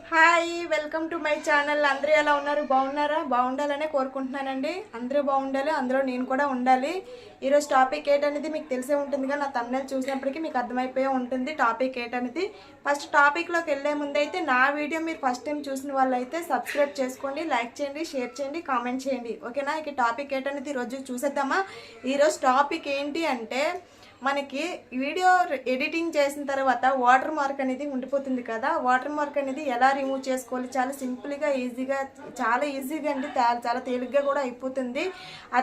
Hi welcome to my channel. అందరూ ఎలా ఉన్నారు? బాగున్నారా? బాగుండాలనే కోరుకుంటున్నానండి. అందరూ బాగుండాలి, అందులో నేను కూడా ఉండాలి. ఈరోజు టాపిక్ ఏంటనేది మీకు తెలిసే ఉంటుందిగా, నా థంబ్నెయిల్ చూసినప్పటికీ మీకు అర్థమైపోయే ఉంటుంది టాపిక్ ఏంటనేది. ఫస్ట్ టాపిక్లోకి వెళ్ళే ముందు అయితే నా వీడియో మీరు ఫస్ట్ టైం చూసిన వాళ్ళు అయితే సబ్స్క్రైబ్ చేసుకోండి, లైక్ చేయండి, షేర్ చేయండి, కామెంట్ చేయండి. ఓకేనా? ఇక టాపిక్ ఏంటనేది ఈరోజు చూసేద్దామా? ఈరోజు టాపిక్ ఏంటి అంటే, మనకి వీడియో ఎడిటింగ్ చేసిన తర్వాత వాటర్ మార్క్ అనేది ఉండిపోతుంది కదా. వాటర్ మార్క్ అనేది ఎలా రిమూవ్ చేసుకోవాలి? చాలా సింపుల్గా, ఈజీగా, చాలా ఈజీగా అండి, చాలా తేలిగ్గా కూడా అయిపోతుంది.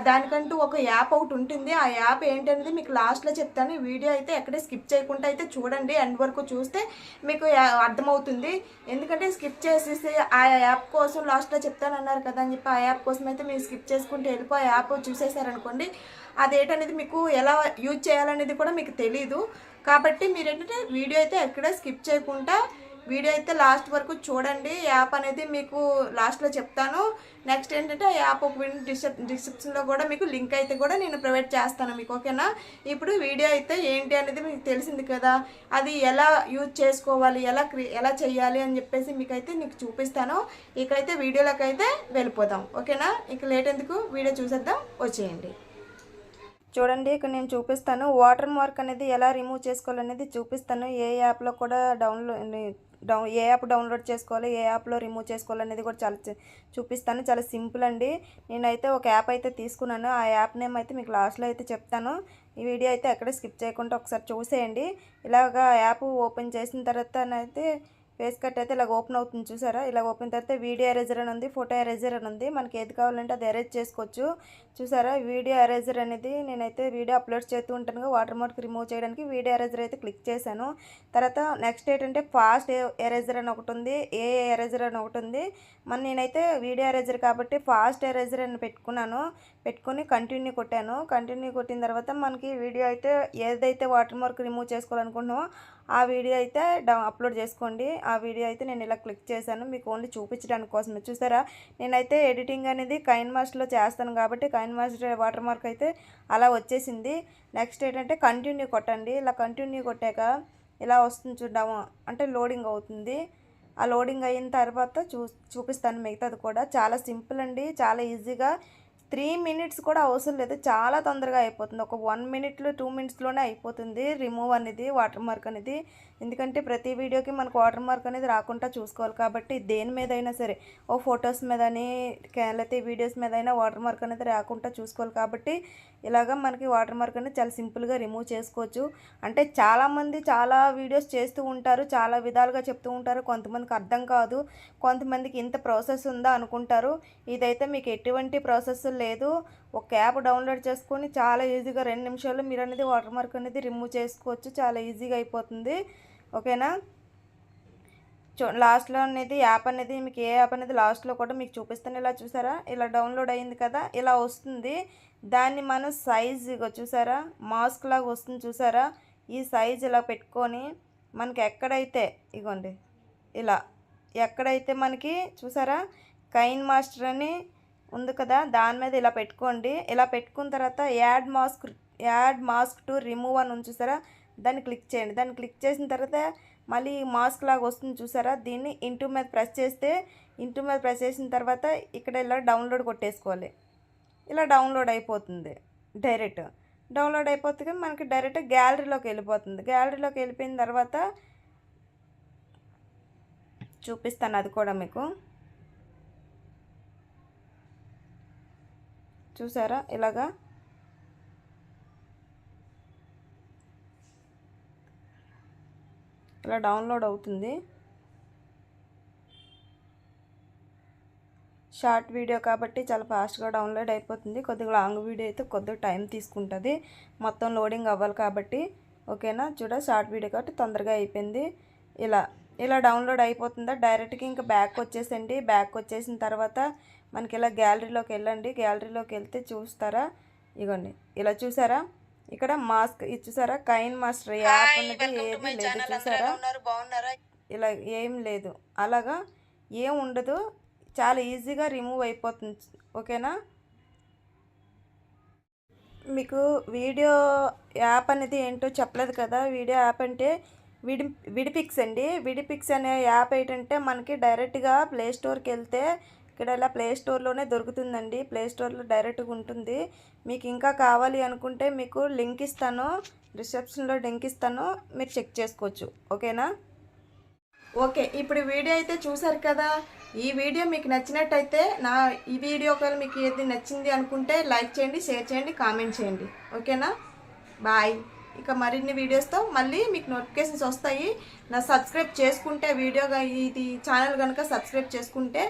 దానికంటూ ఒక యాప్ ఒకటి ఉంటుంది. ఆ యాప్ ఏంటనేది మీకు లాస్ట్లో చెప్తాను. వీడియో అయితే ఎక్కడే స్కిప్ చేయకుండా అయితే చూడండి, ఎండ్ వరకు చూస్తే మీకు అర్థమవుతుంది. ఎందుకంటే స్కిప్ చేసేసి ఆ యాప్ కోసం లాస్ట్లో చెప్తానన్నారు కదా అని చెప్పి ఆ యాప్ కోసం అయితే మీరు స్కిప్ చేసుకుంటే వెళ్ళిపోయి ఆ యాప్ చూసేసారనుకోండి, అదేంటనేది మీకు ఎలా యూజ్ చేయాలనేది కూడా మీకు తెలీదు. కాబట్టి మీరు ఏంటంటే వీడియో అయితే ఎక్కడ స్కిప్ చేయకుండా వీడియో అయితే లాస్ట్ వరకు చూడండి. యాప్ అనేది మీకు లాస్ట్లో చెప్తాను. నెక్స్ట్ ఏంటంటే ఆ యాప్ ఒక డిస్క్రిప్షన్లో కూడా మీకు లింక్ అయితే కూడా నేను ప్రొవైడ్ చేస్తాను మీకు. ఓకేనా? ఇప్పుడు వీడియో అయితే ఏంటి అనేది మీకు తెలిసింది కదా, అది ఎలా యూజ్ చేసుకోవాలి, ఎలా చేయాలి అని చెప్పేసి మీకైతే నీకు చూపిస్తాను. ఇకైతే వీడియోలోకి అయితే వెళ్ళిపోదాం. ఓకేనా? ఇక లేట్ ఎందుకు, వీడియో చూసేద్దాం, వచ్చేయండి. చూడండి, ఇక్కడ నేను చూపిస్తాను వాటర్ మార్క్ అనేది ఎలా రిమూవ్ చేసుకోవాలనేది చూపిస్తాను. ఏ యాప్లో కూడా ఏ యాప్ డౌన్లోడ్ చేసుకోవాలి, ఏ యాప్లో రిమూవ్ చేసుకోవాలనేది కూడా చూపిస్తాను. చాలా సింపుల్ అండి. నేనైతే ఒక యాప్ అయితే తీసుకున్నాను. ఆ యాప్ నేమ్ అయితే మీకు లాస్ట్లో అయితే చెప్తాను. ఈ వీడియో అయితే ఎక్కడ స్కిప్ చేయకుండా ఒకసారి చూసేయండి. ఇలాగా యాప్ ఓపెన్ చేసిన తర్వాత అయితే ఫేస్ కట్ అయితే ఇలా ఓపెన్ అవుతుంది చూసారా. ఇలా ఓపెన్ తర్వాత వీడియో ఎరేజర్ అని ఉంది, ఫోటో ఎరేజర్ అని ఉంది. మనకి ఏది కావాలంటే అది ఎరేజ్ చేసుకోవచ్చు. చూసారా, వీడియో ఎరేజర్ అనేది నేనైతే వీడియో అప్లోడ్ చేస్తూ ఉంటాను. వాటర్ మార్క్ రిమూవ్ చేయడానికి వీడియో ఎరేజర్ అయితే క్లిక్ చేశాను. తర్వాత నెక్స్ట్ ఏంటంటే ఫాస్ట్ ఎరేజర్ అని ఒకటి ఉంది, ఏ ఎరేజర్ అని ఒకటి ఉంది. నేనైతే వీడియో ఎరేజర్ కాబట్టి ఫాస్ట్ ఎరేజర్ అని పెట్టుకొని కంటిన్యూ కొట్టాను. కంటిన్యూ కొట్టిన తర్వాత మనకి వీడియో అయితే ఏదైతే వాటర్ మార్క్ రిమూవ్ చేసుకోవాలనుకుంటున్నామో ఆ వీడియో అయితే అప్లోడ్ చేసుకోండి. ఆ వీడియో అయితే నేను ఇలా క్లిక్ చేశాను మీకు ఓన్లీ చూపించడానికి కోసమే. చూసారా, నేనైతే ఎడిటింగ్ అనేది కైన్ మాస్టర్లో చేస్తాను కాబట్టి కైన్ మాస్టర్ వాటర్ మార్క్ అయితే అలా వచ్చేసింది. నెక్స్ట్ ఏంటంటే కంటిన్యూ కొట్టండి. ఇలా కంటిన్యూ కొట్టాక ఇలా వస్తుంది చూద్దాము, అంటే లోడింగ్ అవుతుంది. ఆ లోడింగ్ అయిన తర్వాత చూపిస్తాను మిగతాది కూడా. చాలా సింపుల్ అండి, చాలా ఈజీగా 3 మినిట్స్ కూడా అవసరం లేదు, చాలా తొందరగా అయిపోతుంది. ఒక 1 మినిట్లో 2 మినిట్స్లోనే అయిపోతుంది రిమూవ్ అనేది, వాటర్ మార్క్ అనేది. ఎందుకంటే ప్రతి వీడియోకి మనకు వాటర్ మార్క్ అనేది రాకుండా చూసుకోవాలి కాబట్టి దేని మీద అయినా సరే, ఓ ఫొటోస్ మీదని లేకపోతే వీడియోస్ మీద అయినా వాటర్ మార్క్ అనేది రాకుండా చూసుకోవాలి కాబట్టి ఇలాగ మనకి వాటర్ మార్క్ అనేది చాలా సింపుల్గా రిమూవ్ చేసుకోవచ్చు. అంటే చాలామంది చాలా వీడియోస్ చేస్తూ ఉంటారు, చాలా విధాలుగా చెప్తూ ఉంటారు. కొంతమందికి అర్థం కాదు, కొంతమందికి ఇంత ప్రాసెస్ ఉందా అనుకుంటారు. ఇదైతే మీకు ఎటువంటి ప్రాసెస్ లేదు. ఒక యాప్ డౌన్లోడ్ చేసుకొని చాలా ఈజీగా 2 నిమిషాల్లో మీరు అనేది వాటర్ మార్క్ అనేది రిమూవ్ చేసుకోవచ్చు. చాలా ఈజీగా అయిపోతుంది. ఓకేనా? లాస్ట్లో అనేది యాప్ అనేది మీకు ఏ యాప్ అనేది లాస్ట్లో కూడా మీకు చూపిస్తాను. ఇలా చూసారా, ఇలా డౌన్లోడ్ అయింది కదా, ఇలా వస్తుంది. దాన్ని మనం సైజ్ చూసారా, మాస్క్ లాగా వస్తుంది చూసారా. ఈ సైజ్ ఇలా పెట్టుకొని మనకి ఎక్కడైతే ఇగోండి ఇలా ఎక్కడైతే మనకి చూసారా కైన్ మాస్టర్ అని ఉంది కదా, దాని మీద ఇలా పెట్టుకోండి. ఇలా పెట్టుకున్న తర్వాత యాడ్ మాస్క్ టు రిమూవ్ అని ఉంది చూసారా, దాన్ని క్లిక్ చేయండి. దాన్ని క్లిక్ చేసిన తర్వాత మళ్ళీ మాస్క్ లాగా వస్తుంది చూసారా, దీన్ని ఇంటూ మీద ప్రెస్ చేసిన తర్వాత ఇక్కడ ఇలా డౌన్లోడ్ కొట్టేసుకోవాలి. ఇలా డౌన్లోడ్ అయిపోతుంది. డౌన్లోడ్ అయిపోతుంది మనకి డైరెక్ట్ గ్యాలరీలోకి వెళ్ళిపోతుంది. గ్యాలరీలోకి వెళ్ళిపోయిన తర్వాత చూపిస్తాను అది కూడా మీకు. చూసారా, ఇలాగా ఇలా డౌన్లోడ్ అవుతుంది. షార్ట్ వీడియో కాబట్టి చాలా ఫాస్ట్గా డౌన్లోడ్ అయిపోతుంది. కొద్దిగా లాంగ్ వీడియో అయితే కొద్దిగా టైం తీసుకుంటుంది, మొత్తం లోడింగ్ అవ్వాలి కాబట్టి. ఓకేనా? షార్ట్ వీడియో కాబట్టి తొందరగా అయిపోయింది. ఇలా డౌన్లోడ్ అయిపోతుందా, డైరెక్ట్గా ఇంకా బ్యాక్ వచ్చేసండి. బ్యాక్ వచ్చేసిన తర్వాత మనకి ఇలా గ్యాలరీలోకి వెళ్ళండి. గ్యాలరీలోకి వెళ్తే చూస్తారా, ఇగోండి ఇలా చూసారా, ఇక్కడ మాస్క్ ఇది చూసారా, కైన్ మాస్టర్ యాప్ అనేది ఏది లేదు చూసారా. ఇలా ఏం లేదు, అలాగా ఏం ఉండదు, చాలా ఈజీగా రిమూవ్ అయిపోతుంది. ఓకేనా? మీకు వీడియో యాప్ అనేది ఏంటో చెప్పలేదు కదా. వీడియో యాప్ అంటే విడి విడిపిక్స్ అండి. విడిపిక్స్ అనే యాప్ ఏంటంటే మనకి డైరెక్ట్గా ప్లే స్టోర్కి వెళ్తే ఇక్కడ ఇలా ప్లే స్టోర్లోనే దొరుకుతుందండి. ప్లే స్టోర్లో డైరెక్ట్గా ఉంటుంది. మీకు ఇంకా కావాలి అనుకుంటే మీకు లింక్ ఇస్తాను, డిస్క్రిప్షన్లో లింక్ ఇస్తాను, మీరు చెక్ చేసుకోవచ్చు. ఓకేనా? ఓకే, ఇప్పుడు వీడియో అయితే చూసారు కదా. ఈ వీడియో మీకు నచ్చినట్టయితే ఈ వీడియో ఒకవేళ మీకు ఏది నచ్చింది అనుకుంటే లైక్ చేయండి, షేర్ చేయండి, కామెంట్ చేయండి. ఓకేనా? బాయ్. ఇక మరిన్ని వీడియోస్తో మళ్ళీ మీకు నోటిఫికేషన్స్ వస్తాయి. సబ్స్క్రైబ్ చేసుకుంటే ఇది ఛానల్ కనుక సబ్స్క్రైబ్ చేసుకుంటే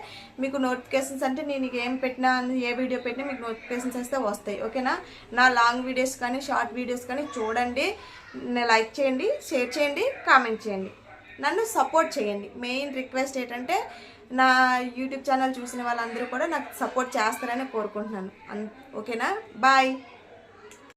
మీకు నోటిఫికేషన్స్ అంటే నేను ఏం పెట్టినా, ఏ వీడియో పెట్టినా మీకు నోటిఫికేషన్స్ వస్తే వస్తాయి. ఓకేనా? నా లాంగ్ వీడియోస్ కానీ షార్ట్ వీడియోస్ కానీ చూడండి, లైక్ చేయండి, షేర్ చేయండి, కామెంట్ చేయండి, నన్ను సపోర్ట్ చేయండి. మెయిన్ రిక్వెస్ట్ ఏంటంటే నా యూట్యూబ్ ఛానల్ చూసిన వాళ్ళందరూ కూడా నాకు సపోర్ట్ చేస్తారని కోరుకుంటున్నాను. ఓకేనా? బాయ్.